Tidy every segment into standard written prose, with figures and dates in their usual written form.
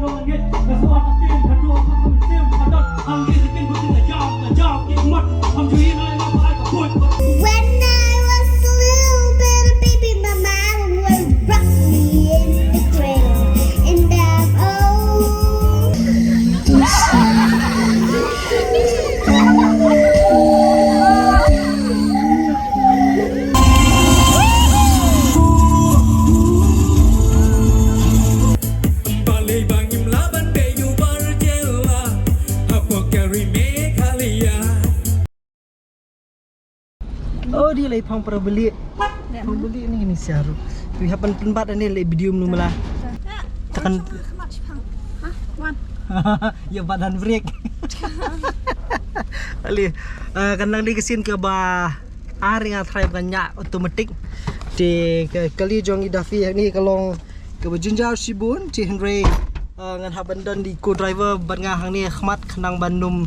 I was a little bit baby, my mama would rock me in the cradle, and I'm old. Oh dia lagi pang para beli. Pang beli ni siaru. Tu hapan tempat ni lagi video nu malah. Tekan ya badan break. Ali kadang di kesin ke bah ari ngatrai banyak otomatik di kali jong idafi ni kalong ke bejunjau sibun ci Henry ngan haban dan di co-driver ban ngahang ni khmat khnang bandum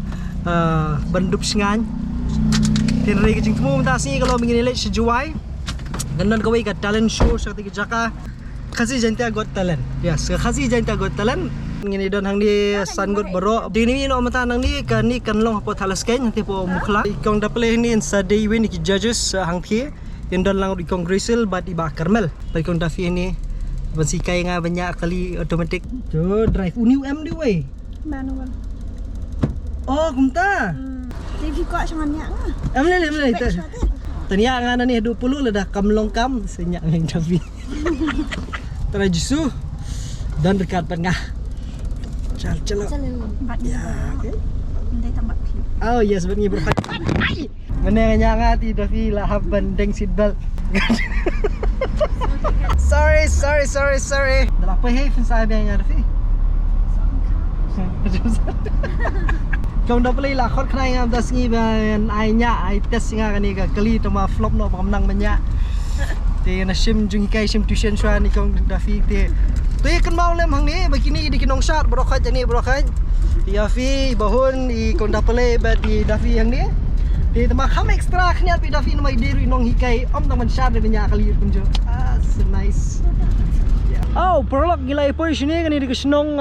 bandup singan Henry ke jingtmu mentasi kalau begini lek sejuai gandan kawai ka talent show sakti ke jaka khasi jantia got talent yes khasi jantia got talent ngini don hang di sangut bero dini no mata nang ni kan long po thalas ken nanti po mukla ikong daple ni sa day win ki judges hang thi yang don lang ikong grisel bat iba karmel pa ikong dafi ni basikai nga banyak kali automatic tu drive uniu m di way manual oh kumta TV kuat sangat nyak ah amle tanya nga ni 20 ledah kamlong kam senyak yang dafi terajusu dan dekat tengah Calo. Ya, okay. Nanti tambah view. Oh yes, sebenarnya berhati. Mana nyangat ti Davi lahap bandeng seatbelt. Sorry. Dah apa hey fun sabi yang Davi. Kau dah play lah khot khnai ngam das ngi ban ai nya ai test nga kan ni ka kali tama flop no pamnang banyak. Ti na sim jungi kai sim tuition shwa ni kau Davi ti tu ikan mau lem hang ni begini di kinong shot brokat jani brokat Yafi bahun di konda pele bat di Davi yang ni di tempat ham ekstra khniat pi Davi nomai diru inong hikai om taman shot de banyak kali kunjo so nice oh prolog gila ipoi sini kan di kesenong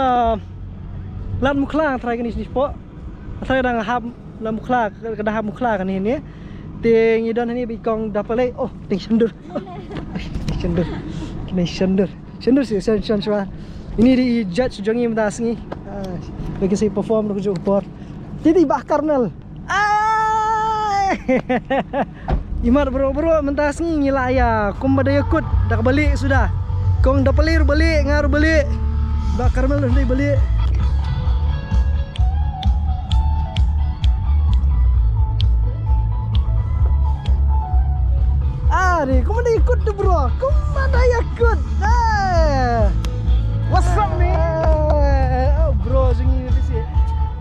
lat mukla try kan di po try dang ham lat mukla kada ham mukla kan ni ting idon ni bi kong dapele oh ting sendur Sendur sih, sendur. Ini di judge jongi mendas ni. Bagi saya perform nak jumpa upor. Jadi bah karnel. Imar bro mentas ni ngila ya. Kum badaya kut dak balik sudah. Kong dak pelir balik ngar balik. Bah karnel dah balik. Ni, kau mana ikut tu bro? Kau mana ikut? What's up ni? Oh bro, jangan ni sih.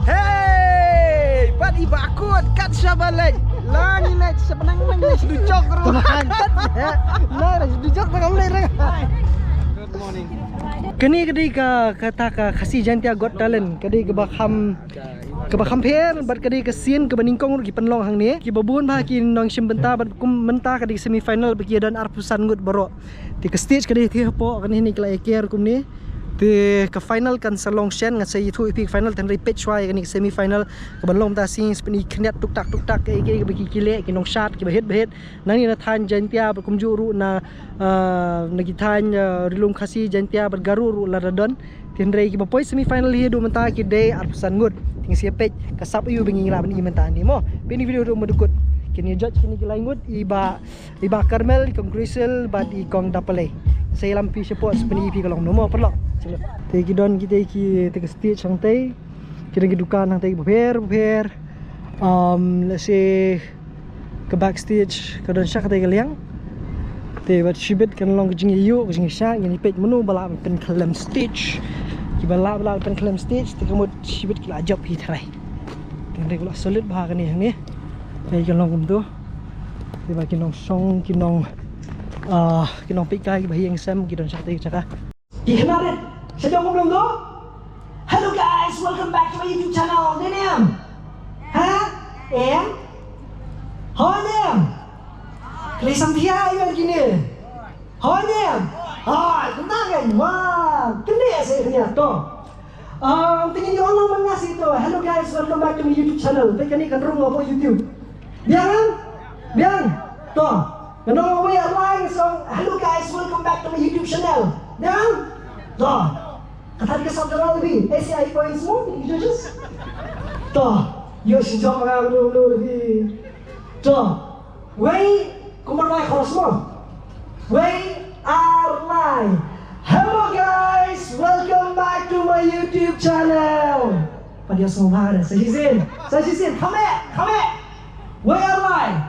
Hey, padi bakut kat sabalai. Langi lek sebenang lek dujok bro. Hantat. Lah, dujok tengam lek. Good morning. Kini kadi kata khasi jantia got talent. Kadi kebaham per bat kadi ke scene ke beningkong ki penlong hang ni ki babun bah ki nong sim benta bat kum menta kadi semifinal bagi dan arpusan gut baro ti ke stage kadi thi po kan ni kala eker kum ni ti ke final kan salong shen ngat sai thu epic final tan repeat chwai kan ni semifinal ke benlong ta sing speni khniat tuk tak ke ki bagi kile ki nong shot ki behet nang ni na than jantia kum juru na nagi than rilum khasi jantia bat garu ru laradon tinrei ki bapoi semifinal hi do menta ki day arpusan gut siapet kasap you bengi ngila bani mentan ni mo bini video do medukut kini judge kini gilaingut iba karmel kong grisel bat I kong dapale saya lampi support speni pi kalong nomo perlo te ki don kita ki te stage santai kira ki dukan santai beber let's say ke backstage ke don syak te galiang te bat shibet kan long jing yu jing syak ni pet menu bala pen kalam stage Kibala pen claim stage tekemut sibet kila job hi tharai tengre kula solid bah kan ni hang ni ai kan long kum tu tiba kinong song kinong pikai bahi yang sam kidon sakti caka ihnare sedang belum tu hello guys welcome back to my YouTube channel Deniam Honyam Kelisam dia iwan kini Honyam tenang kan wah gede saya ternyata tingin nyo Allah mengasih itu. Hello guys, welcome back to my YouTube channel. Tekan ni kan rumah apa YouTube. Biar kan? Biar. Tuh. Kenapa we online song? Hello guys, welcome back to my YouTube channel. Biar kan? Tuh. Kata dia sabda lebih. ACI points semua gitu aja. Tuh. Yo xin chào các bạn luôn đi. Tuh. We kumar like kalau semua. We are live. Hello guys, welcome back to my YouTube channel. Pada semua ada. Saya sisin. Come here. We are live.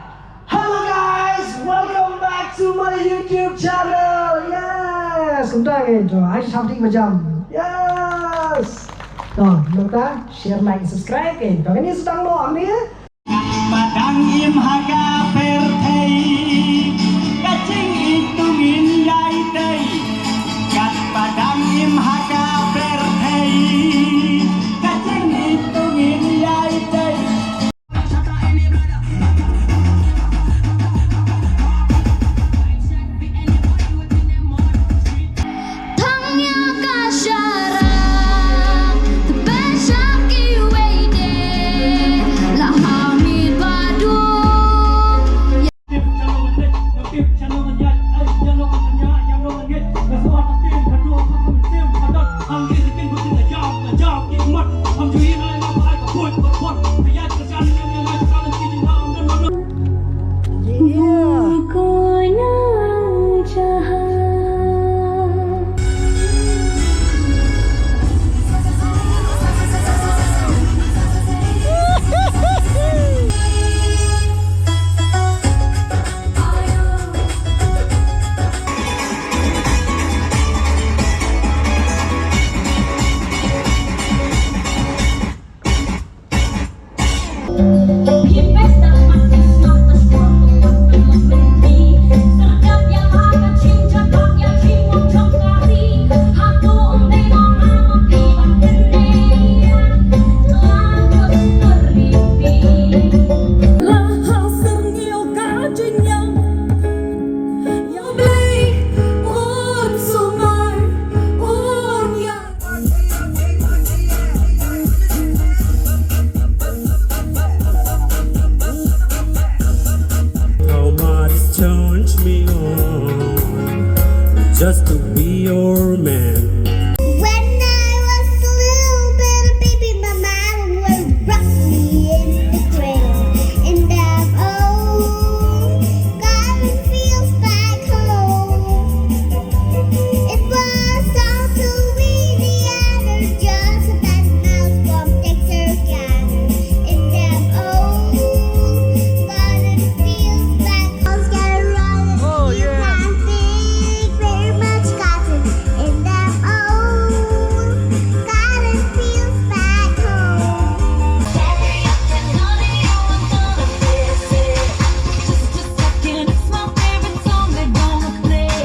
Hello guys, welcome back to my YouTube channel. Yes, kembali tu. Hari Sabtu macam. Yes. Tuh, kita share, like, subscribe kan. Kalau ini sedang mau ni. Padang im haga pertei kacing itu min yai tei kat padang im haga pertei kacing itu min yai tei. Tangnya kasyara Tebesaki wede Lahami badung How much turned me on just to be your man. When I was a little bit baby, my mama would rock me in the cradle, and I'm old. God, it feels back home. It was all too easy, and just that mouse from Texarkana, and I'm old. God, it feels back home. Oh, yeah. Very much cotton, and I'm old. God, it feels back home. Carry up and honey, I'm gonna miss it. Just a second, it's my favorite song they're gonna play.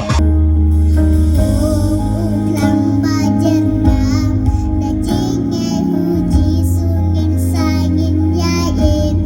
Lamba jenang, dagingnya huji sungin sangin yain.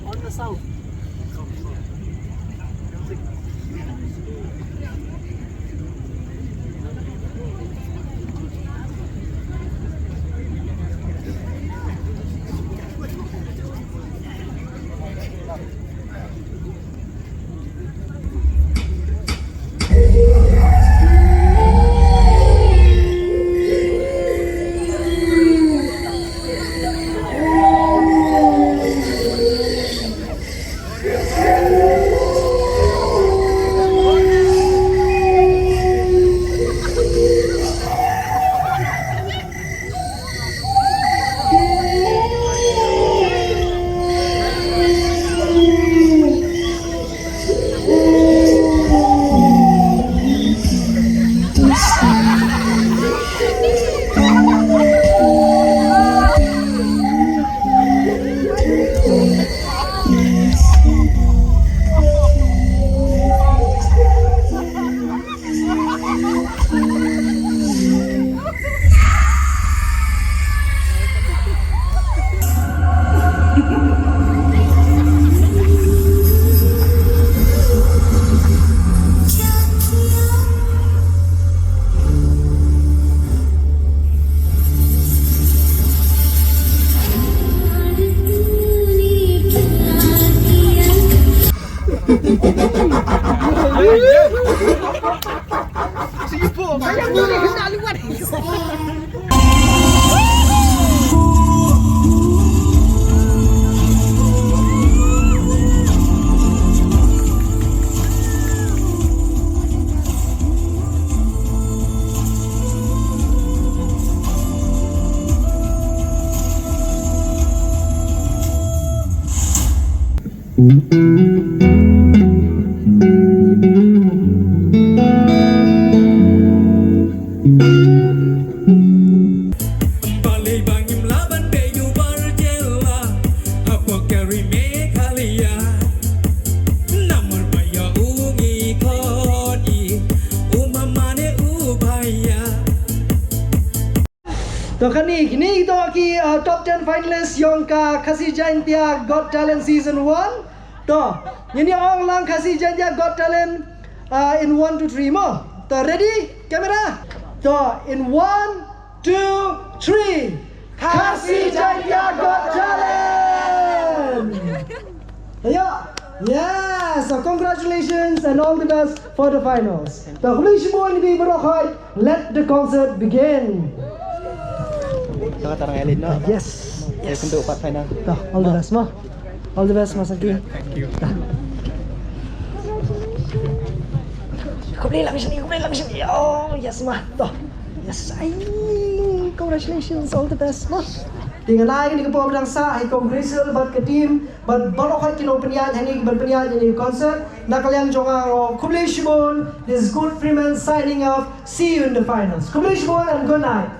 On the south. Sige po, kaya mo rin hinaliwan. Balay bangim laban kayu barjela apa kari mekalia namar baya ungi kodi umamane ubaya. तो kini to ki top 10 finalists yang ka Khasi Jaintia Got Talent season 1. To ini orang lang Khasi Jaintia Got Talent in 1 to 3 mo. To ready? Camera. To in 1 2 3 Khasi Jaintia Got Talent. Ayo. Yes, so congratulations and all the best for the finals. To kembali semua ini berokai. Let the concert begin. Tarang Elin, no? Yes. Yes. Untuk part final. Dah, all the best, Ma. All the best, Mas Aki. Thank you. Kau boleh lang sini. Oh, yes, Ma. Dah. Yes, ay, congratulations, all the best, Ma. Dengan lagi ni kepo pedang sa, ay congratulations buat ke team, buat balok kino penyanyi ini berpenyanyi ini concert. Nak kalian jonga congratulations. This is Good Freeman signing off. See you in the finals. Congratulations and good night.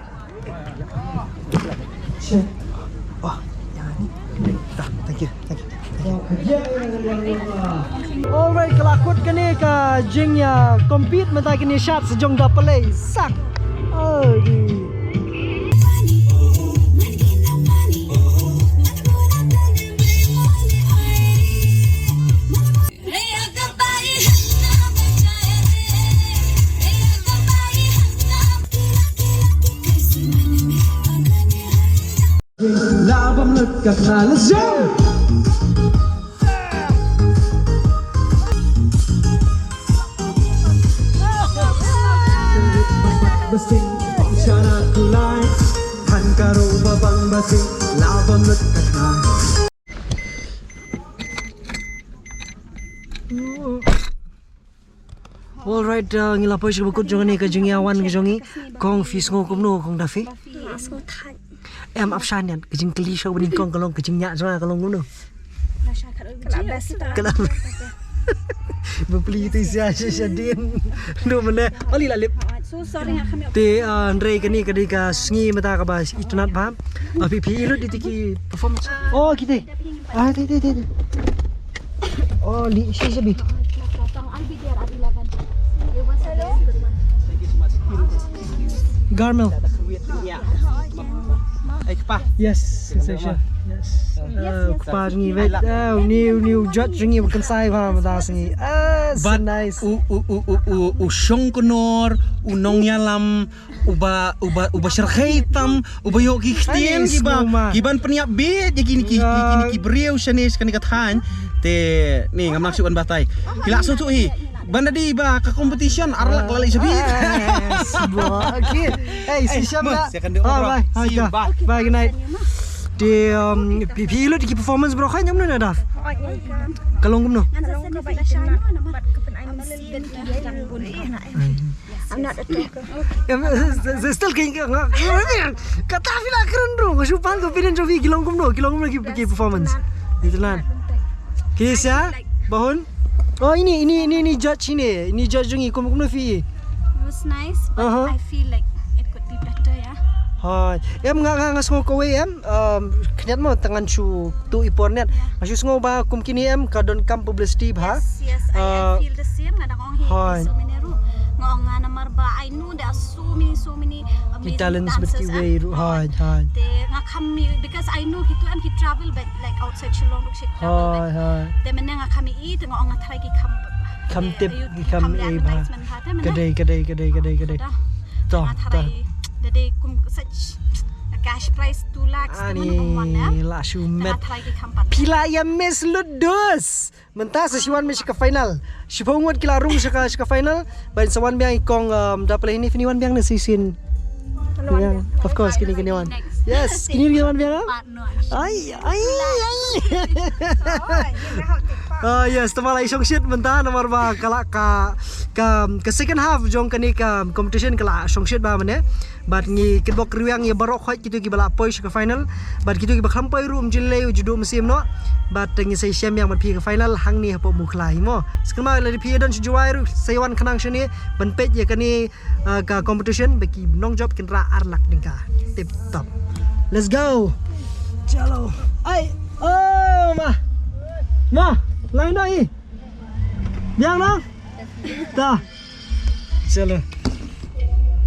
Sure. Oh, yang ni. Dah, thank you. Alright, kelakut kini ka jingnya compete mata kini shot sejong dah play sak. Aduh. Labam lekat na, let's go! Basing cara kulai Han karo babang basing labam lekat na. Alright, ngilapoi sih bukut jongi ke jongi awan ke jongi kong fish ngo kumno kong dafi. Số thành Em áp san nhận cái chừng kli show bên con kalong cái chừng nhạ cho kalong cũng được. là sao thật là best Kenapa? Beli itu sia din. Lu mana? Ali lah lip. so sorry nga kami Te Andre kani kadika sngi mata ka ba itunat paham. Pipi lu ditiki performance. Oh kita. Te. Oh li siya bi. Garmel. Yes, Sensation. Yes. Kupa ringi wait. New judge ringi bukan saya paham mata sngi. So nice. Usyong kunor, unong yalam, uba syarkhaitam, uba yok kikhtien kiban peniap bed ya kini beriau shanis kan ikatan te ni ngam naksuan batai. Hilak so tu hi. Banda di ba ka competition arlak lalai sabi. Yes. Okay. Hey, si Syamla. Bye. Bye. Good night. Di pipi lu di performance bro kan yang mana dah? Kalong kumno. I'm not a talker. Still kaya kata fila keren bro. Ngasupan ko pinin jovi kilong kumno ki performance. Itu lan. Kisah bahun. Oh ini judge ini. Ini judge jungi kumno fi. It was nice, but I feel like it could be better, yeah. Hai, em nga ngo kowe em knyat mo tangan chu tu ipor net. Asu ngo ba kum kini em kadon kam publicity ba? Yes, I feel the same. Ngadang ong Hi. so many ru. Ngong nga namar ba. I know there are so many amazing Talents dancers. berti way ru. Hai. They nga kami because I know he travel but like outside Shillong look she travel. Hai. They men nga kami eat ngong nga try ki Kam tip kam e ba. Kadai. Toh. They kum such a cash prize 2 lakhs Ani la shumet. Pila ya mes ludus. Mentah sesiwan mes ke final. Sipongwat kila rum ke final. Bain sawan biang ikong dapat ini finiwan biang nasisin. Of course kini wan. Yes, kini wan biang. Ay. Yes, temala isong shit mentah nomor ba kala ka second half jong kani ka competition kala song shit ba mane. But ngi kitbok riwang ya barok khoi kitu ki bala poi ke final. But kitu ki bakhampai rum jille judo musim no. But ngi sai syam yang pi ke final hang ni hapo muklai mo. Sekarang lagi pi don juai ru saiwan kanang shini ban pej ya kani ka competition bagi nong job kinra arlak dingka. Tip top. Let's go. Chalo. Ai. Oh ma. Lain dah ni. Biang dong. Dah. Chalo.